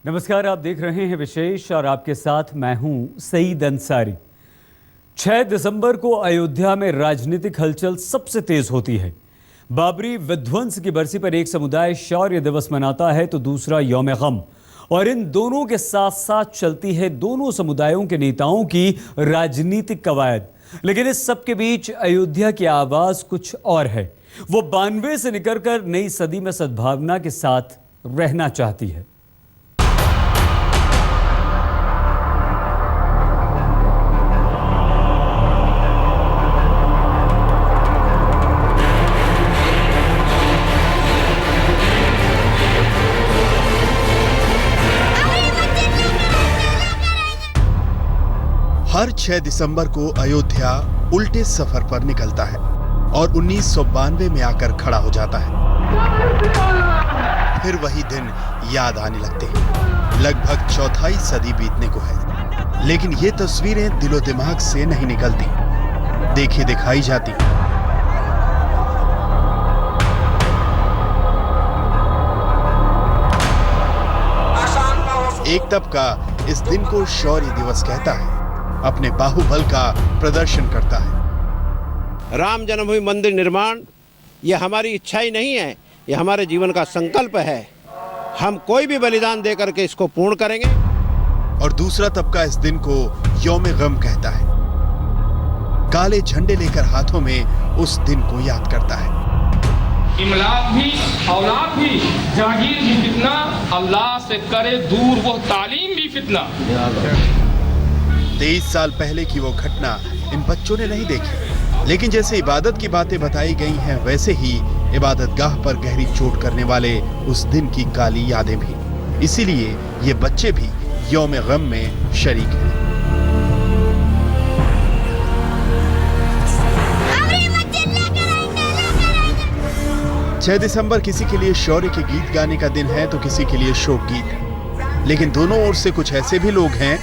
नमस्कार, आप देख रहे हैं विशेष और आपके साथ मैं हूं सईद अंसारी। 6 दिसंबर को अयोध्या में राजनीतिक हलचल सबसे तेज होती है। बाबरी विध्वंस की बरसी पर एक समुदाय शौर्य दिवस मनाता है तो दूसरा यौम गम, और इन दोनों के साथ साथ चलती है दोनों समुदायों के नेताओं की राजनीतिक कवायद। लेकिन इस सब के बीच अयोध्या की आवाज कुछ और है। वो 92 से निकलकर नई सदी में सद्भावना के साथ रहना चाहती है। हर 6 दिसंबर को अयोध्या उल्टे सफर पर निकलता है और 1992 में आकर खड़ा हो जाता है। फिर वही दिन याद आने लगते हैं। लगभग चौथाई सदी बीतने को है, लेकिन ये तस्वीरें दिलो दिमाग से नहीं निकलती, देखी दिखाई जाती। एक तबका इस दिन को शौर्य दिवस कहता है, अपने बाहुबल का प्रदर्शन करता है। राम जन्मभूमि मंदिर निर्माण ये हमारी इच्छा ही नहीं है, ये हमारे जीवन का संकल्प है। हम कोई भी बलिदान दे करके इसको पूर्ण करेंगे। और दूसरा तबका इस दिन को यौम गम कहता है। काले झंडे लेकर हाथों में उस दिन को याद करता है। इमलाक भी औलाद भी जागीर भी फितना, अल्लाह से करे दूर वो तालीम भी फितना। 23 साल पहले की वो घटना इन बच्चों ने नहीं देखी, लेकिन जैसे इबादत की बातें बताई गई हैं, वैसे ही इबादतगाह पर गहरी चोट करने वाले उस दिन की काली यादें भी। इसीलिए ये बच्चे भी यौम गम में शरीक हैं। 6 दिसंबर किसी के लिए शौर्य के गीत गाने का दिन है तो किसी के लिए शोक गीत। लेकिन दोनों ओर से कुछ ऐसे भी लोग हैं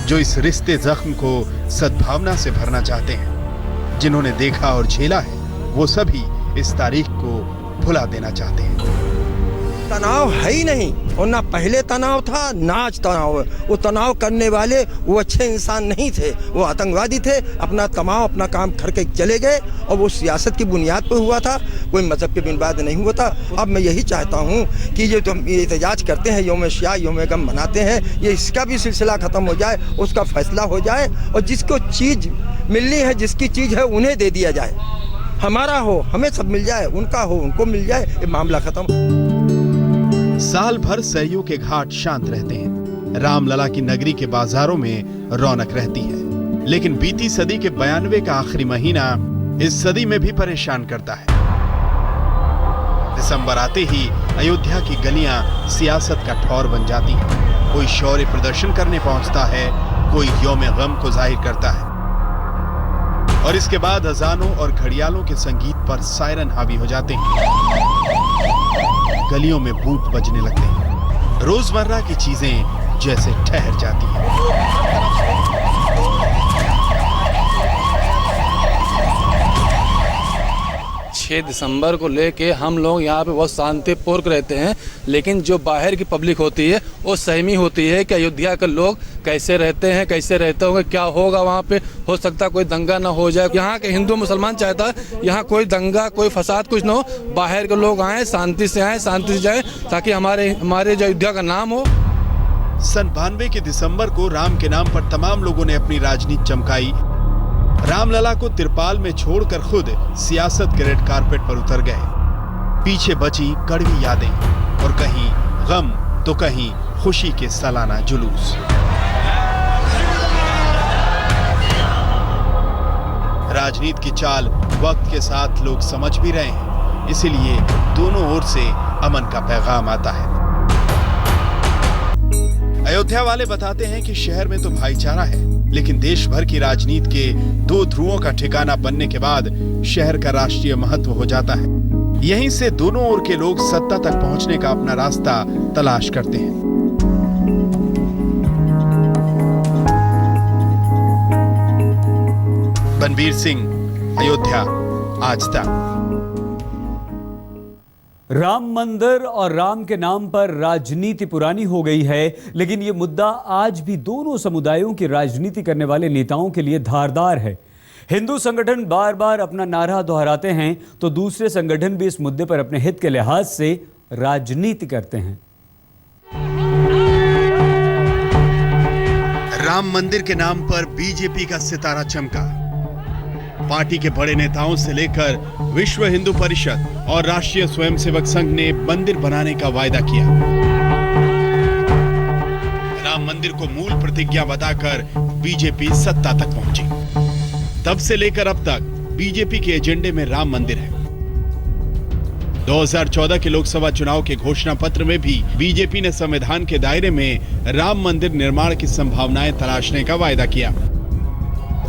जो इस रिश्ते जख्म को सद्भावना से भरना चाहते हैं। जिन्होंने देखा और झेला है, वो सभी इस तारीख को भुला देना चाहते हैं। तनाव है ही नहीं, और ना पहले तनाव था ना आज तनाव है। वो तनाव करने वाले वो अच्छे इंसान नहीं थे, वो आतंकवादी थे। अपना कमाओ अपना काम करके चले गए, और वो सियासत की बुनियाद पर हुआ था, कोई मजहब की बुनियाद नहीं हुआ था। अब मैं यही चाहता हूँ कि ये जो एहतजाज करते हैं, यौम शाह यौम गम मनाते हैं, ये इसका भी सिलसिला ख़त्म हो जाए, उसका फैसला हो जाए, और जिसको चीज़ मिलनी है, जिसकी चीज़ है, उन्हें दे दिया जाए। हमारा हो हमें सब मिल जाए, उनका हो उनको मिल जाए, ये मामला ख़त्म। साल भर सरयू के घाट शांत रहते हैं। रामलला की नगरी के बाजारों में रौनक रहती है। लेकिन बीती सदी के 92 का आखिरी महीना इस सदी में भी परेशान करता है। दिसंबर आते ही अयोध्या की गलियां सियासत का ठौर बन जाती हैं। कोई शौर्य प्रदर्शन करने पहुंचता है, कोई यौम गम को जाहिर करता है, और इसके बाद अजानों और घड़ियालों के संगीत पर सायरन हावी हो जाते हैं। गलियों में बूट बजने लगते हैं। रोजमर्रा की चीजें जैसे ठहर जाती हैं। 6 दिसंबर को लेके हम लोग यहाँ पे बहुत शांतिपूर्वक रहते हैं, लेकिन जो बाहर की पब्लिक होती है वो सहमी होती है कि अयोध्या के लोग कैसे रहते हैं, कैसे रहते होंगे, क्या होगा वहाँ पे। हो सकता है कोई दंगा ना हो जाए। यहाँ के हिंदू मुसलमान चाहता है यहाँ कोई दंगा कोई फसाद कुछ ना हो, बाहर के लोग आए शांति से आए शांति से जाए, ताकि हमारे जो अयोध्या का नाम हो। सन 92 के दिसंबर को राम के नाम पर तमाम लोगों ने अपनी राजनीति चमकाई। रामलला को तिरपाल में छोड़कर खुद सियासत के रेड कारपेट पर उतर गए। पीछे बची कड़वी यादें, और कहीं गम तो कहीं खुशी के सालाना जुलूस। राजनीति की चाल वक्त के साथ लोग समझ भी रहे हैं, इसीलिए दोनों ओर से अमन का पैगाम आता है। अयोध्या वाले बताते हैं कि शहर में तो भाईचारा है, लेकिन देश भर की राजनीति के 2 ध्रुवों का ठिकाना बनने के बाद शहर का राष्ट्रीय महत्व हो जाता है। यहीं से दोनों ओर के लोग सत्ता तक पहुंचने का अपना रास्ता तलाश करते हैं। बनबीर सिंह, अयोध्या, आज तक। राम मंदिर और राम के नाम पर राजनीति पुरानी हो गई है, लेकिन ये मुद्दा आज भी दोनों समुदायों की राजनीति करने वाले नेताओं के लिए धारदार है। हिंदू संगठन बार बार अपना नारा दोहराते हैं तो दूसरे संगठन भी इस मुद्दे पर अपने हित के लिहाज से राजनीति करते हैं। राम मंदिर के नाम पर बीजेपी का सितारा चमका। पार्टी के बड़े नेताओं से लेकर विश्व हिंदू परिषद और राष्ट्रीय स्वयंसेवक संघ ने मंदिर बनाने का वायदा किया। राम मंदिर को मूल प्रतिज्ञा बताकर बीजेपी सत्ता तक पहुंची। तब से लेकर अब तक बीजेपी के एजेंडे में राम मंदिर है। 2014 के लोकसभा चुनाव के घोषणा पत्र में भी बीजेपी ने संविधान के दायरे में राम मंदिर निर्माण की संभावनाएं तलाशने का वायदा किया।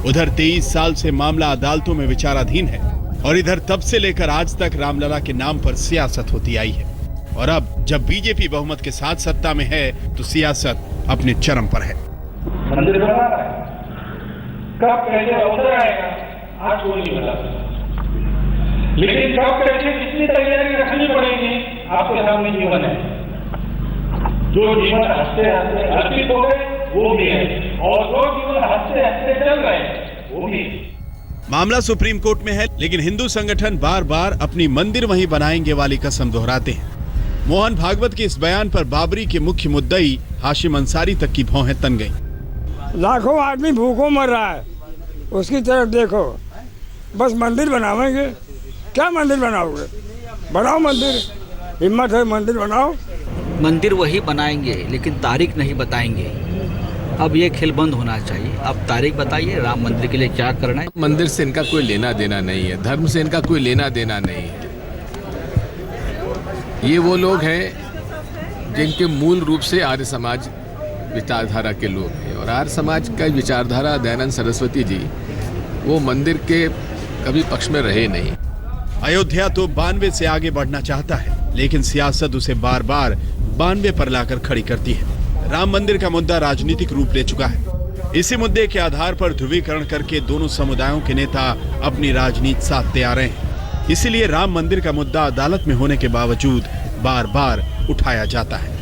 उधर 23 साल से मामला अदालतों में विचाराधीन है और इधर तब से लेकर आज तक रामलला के नाम पर सियासत होती आई है। और अब जब बीजेपी बहुमत के साथ सत्ता में है तो सियासत अपने चरम पर है। मंदिर बना रहा है, कब कैसे अवसर आएगा आज कोई नहीं बता, लेकिन कब कैसे कितनी तैयारी रखनी पड़ेगी आपके सामने जीवन है। जो जीवन हंसते हंसते अर्पित हो गए वो भी है, और जो जीवन हंसते हंसते चल रहे वो भी। मामला सुप्रीम कोर्ट में है, लेकिन हिंदू संगठन बार बार अपनी मंदिर वहीं बनाएंगे वाली कसम दोहराते हैं। मोहन भागवत के इस बयान पर बाबरी के मुख्य मुद्दई हाशिम अंसारी तक की भौहें तन गईं। लाखों आदमी भूखों मर रहा है, उसकी तरफ देखो। बस मंदिर बनावेंगे, क्या मंदिर बनाओगे? बनाओ मंदिर, हिम्मत है मंदिर बनाओ। मंदिर वही बनाएंगे लेकिन तारीख नहीं बताएंगे। अब ये खेल बंद होना चाहिए। अब तारीख बताइए, राम मंदिर के लिए क्या करना है। मंदिर से इनका कोई लेना देना नहीं है, धर्म से इनका कोई लेना देना नहीं है। ये वो लोग हैं जिनके मूल रूप से आर्य समाज विचारधारा के लोग हैं, और आर्य समाज का विचारधारा दयानंद सरस्वती जी वो मंदिर के कभी पक्ष में रहे नहीं। अयोध्या तो 92 से आगे बढ़ना चाहता है, लेकिन सियासत उसे बार बार 92 पर लाकर खड़ी करती है। राम मंदिर का मुद्दा राजनीतिक रूप ले चुका है। इसी मुद्दे के आधार पर ध्रुवीकरण करके दोनों समुदायों के नेता अपनी राजनीति साधते आ रहे हैं। इसीलिए राम मंदिर का मुद्दा अदालत में होने के बावजूद बार बार उठाया जाता है।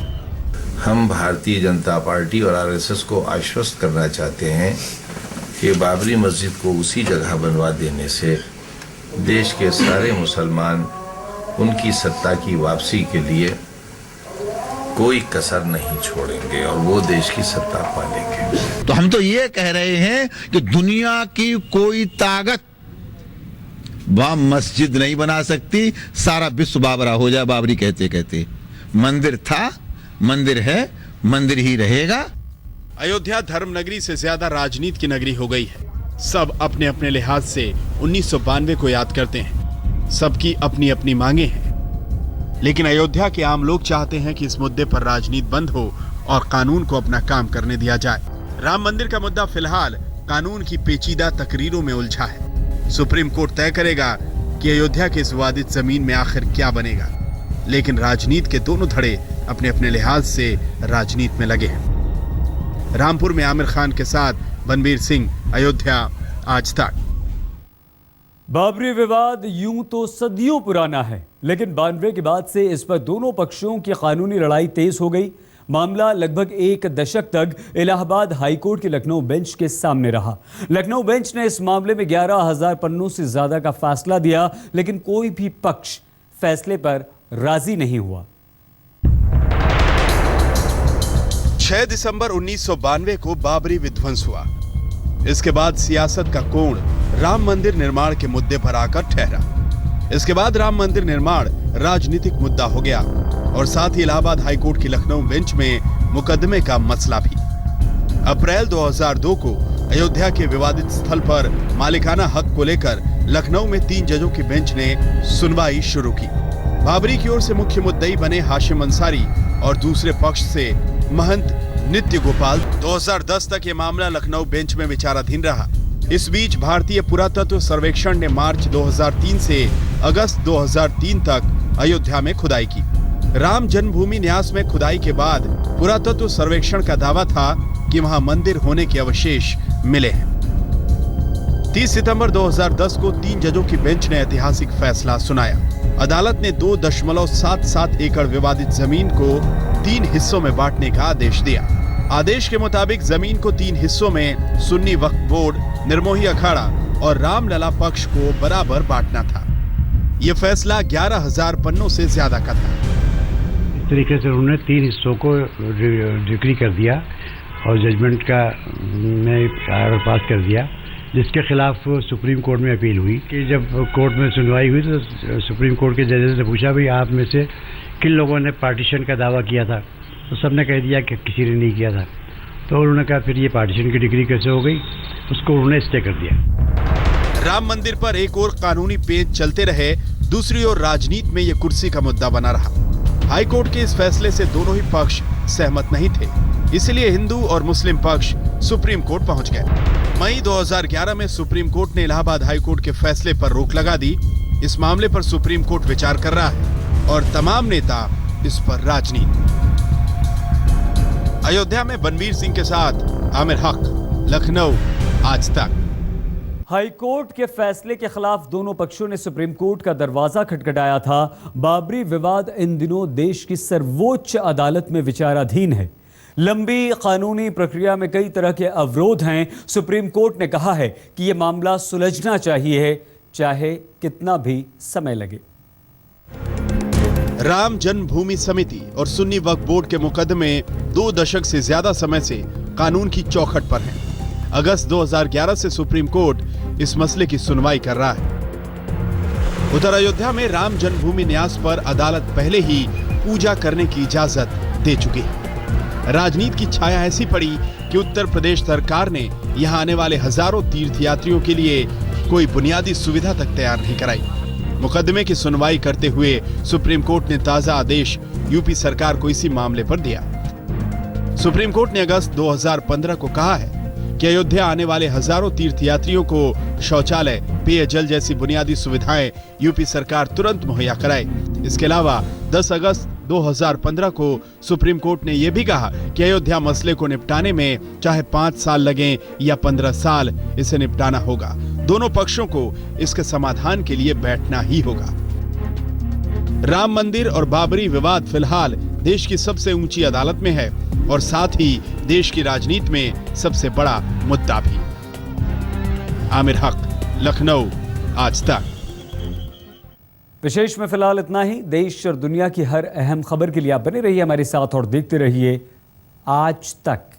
हम भारतीय जनता पार्टी और आरएसएस को आश्वस्त करना चाहते हैं कि बाबरी मस्जिद को उसी जगह बनवा देने से देश के सारे मुसलमान उनकी सत्ता की वापसी के लिए कोई कसर नहीं छोड़ेंगे और वो देश की सत्ता पालेंगे। तो हम तो ये कह रहे हैं कि दुनिया की कोई ताकत वह मस्जिद नहीं बना सकती, सारा विश्व बाबरा हो जाए। बाबरी कहते कहते मंदिर था, मंदिर है, मंदिर ही रहेगा। अयोध्या धर्म नगरी से ज्यादा राजनीति की नगरी हो गई है। सब अपने अपने लिहाज से 1992 को याद करते हैं। सबकी अपनी अपनी मांगे हैं, लेकिन अयोध्या के आम लोग चाहते हैं कि इस मुद्दे पर राजनीति बंद हो और कानून को अपना काम करने दिया जाए। राम मंदिर का मुद्दा फिलहाल कानून की पेचीदा तकरीरों में उलझा है। सुप्रीम कोर्ट तय करेगा कि अयोध्या के इस विवादित जमीन में आखिर क्या बनेगा, लेकिन राजनीति के दोनों धड़े अपने अपने लिहाज से राजनीति में लगे हैं। रामपुर में आमिर खान के साथ बनबीर सिंह, अयोध्या, आज तक। बाबरी विवाद यूं तो सदियों पुराना है, लेकिन 92 के बाद से इस पर दोनों पक्षों की कानूनी लड़ाई तेज हो गई। मामला लगभग एक दशक तक इलाहाबाद हाईकोर्ट की लखनऊ बेंच के सामने रहा। लखनऊ बेंच ने इस मामले में 11,000 पन्नों से ज्यादा का फैसला दिया, लेकिन कोई भी पक्ष फैसले पर राजी नहीं हुआ। 6 दिसंबर 1992 को बाबरी विध्वंस हुआ। इसके बाद सियासत का कोण राम मंदिर निर्माण के मुद्दे पर आकर ठहरा। इसके बाद राम मंदिर निर्माण राजनीतिक मुद्दा हो गया और साथ ही इलाहाबाद हाईकोर्ट की लखनऊ बेंच में मुकदमे का मसला भी। अप्रैल 2002 को अयोध्या के विवादित स्थल पर मालिकाना हक को लेकर लखनऊ में 3 जजों की बेंच ने सुनवाई शुरू की। बाबरी की ओर से मुख्य मुद्दई बने हाशिम अंसारी और दूसरे पक्ष से महंत नित्य गोपाल। 2010 तक ये मामला लखनऊ बेंच में विचाराधीन रहा। इस बीच भारतीय पुरातत्व सर्वेक्षण ने मार्च 2003 से अगस्त 2003 तक अयोध्या में खुदाई की। राम जन्मभूमि न्यास में खुदाई के बाद पुरातत्व सर्वेक्षण का दावा था कि वहां मंदिर होने के अवशेष मिले हैं। 30 सितंबर 2010 को 3 जजों की बेंच ने ऐतिहासिक फैसला सुनाया। अदालत ने 2.77 एकड़ विवादित जमीन को 3 हिस्सों में बांटने का आदेश दिया। आदेश के मुताबिक जमीन को 3 हिस्सों में सुन्नी वक्फ बोर्ड, निर्मोही अखाड़ा और रामलला पक्ष को बराबर बांटना था। यह फैसला 11,000 पन्नों से ज्यादा का था। इस तरीके से उन्होंने 3 हिस्सों को डिक्री कर दिया और जजमेंट का में आर्डर पास कर दिया, जिसके खिलाफ सुप्रीम कोर्ट में अपील हुई। कि जब कोर्ट में सुनवाई हुई तो सुप्रीम कोर्ट के जजेस ने पूछा, भाई आप में से किन लोगों ने पार्टीशन का दावा किया था? तो सबने कह दिया कि किसी ने नहीं किया था। तो उन्होंने कहा फिर ये पार्टीशन की डिग्री कैसे हो गई? उसको उन्होंने स्टे कर दिया। राम मंदिर पर एक और कानूनी पेच चलते रहे, दूसरी ओर राजनीति में ये कुर्सी का मुद्दा बना रहा। हाई कोर्ट के इस फैसले से दोनों ही पक्ष सहमत नहीं थे, इसलिए हिंदू और मुस्लिम पक्ष सुप्रीम कोर्ट पहुंच गए। मई 2011 में सुप्रीम कोर्ट ने इलाहाबाद हाई कोर्ट के फैसले पर रोक लगा दी। इस मामले पर सुप्रीम कोर्ट विचार कर रहा है और तमाम नेता इस पर राजनीति। अयोध्या में बनवीर सिंह के साथ आमिर हक, लखनऊ, आज तक। हाई कोर्ट के फैसले के खिलाफ दोनों पक्षों ने सुप्रीम कोर्ट का दरवाजा खटखटाया था। बाबरी विवाद इन दिनों देश की सर्वोच्च अदालत में विचाराधीन है। लंबी कानूनी प्रक्रिया में कई तरह के अवरोध हैं। सुप्रीम कोर्ट ने कहा है कि यह मामला सुलझना चाहिए, चाहे कितना भी समय लगे। राम जन्मभूमि समिति और सुन्नी वक्फ बोर्ड के मुकदमे 2 दशक से ज्यादा समय से कानून की चौखट पर हैं। अगस्त 2011 से सुप्रीम कोर्ट इस मसले की सुनवाई कर रहा है। उधर अयोध्या में राम जन्मभूमि न्यास पर अदालत पहले ही पूजा करने की इजाजत दे चुकी है। राजनीति की छाया ऐसी पड़ी कि उत्तर प्रदेश सरकार ने यहां आने वाले हजारों तीर्थयात्रियों के लिए कोई बुनियादी सुविधा तक तैयार नहीं कराई। मुकदमे की सुनवाई करते हुए सुप्रीम कोर्ट ने ताजा आदेश यूपी सरकार को इसी मामले पर दिया। सुप्रीम कोर्ट ने अगस्त 2015 को कहा है कि अयोध्या आने वाले हजारों तीर्थयात्रियों को शौचालय, पेयजल जैसी बुनियादी सुविधाएं यूपी सरकार तुरंत मुहैया कराए। इसके अलावा 10 अगस्त 2015 को सुप्रीम कोर्ट ने यह भी कहा कि अयोध्या मसले को निपटाने में चाहे 5 साल लगें या 15 साल, इसे निपटाना होगा। दोनों पक्षों को इसके समाधान के लिए बैठना ही होगा। राम मंदिर और बाबरी विवाद फिलहाल देश की सबसे ऊंची अदालत में है और साथ ही देश की राजनीति में सबसे बड़ा मुद्दा भी। आमिर हक, लखनऊ, आज तक। विशेष में फिलहाल इतना ही। देश और दुनिया की हर अहम खबर के लिए आप बने रहिए हमारे साथ और देखते रहिए आज तक।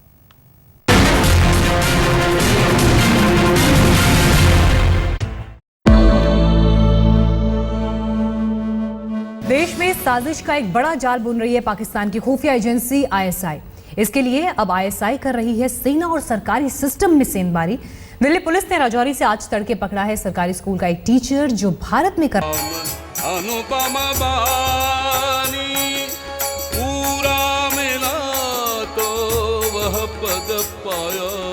देश में साजिश का एक बड़ा जाल बुन रही है पाकिस्तान की खुफिया एजेंसी आईएसआई। इसके लिए अब आईएसआई कर रही है सेना और सरकारी सिस्टम में सेंधमारी। दिल्ली पुलिस ने राजौरी से आज तड़के पकड़ा है सरकारी स्कूल का एक टीचर जो भारत में अनुपमा बानी पूरा मिला तो वह पद पाया।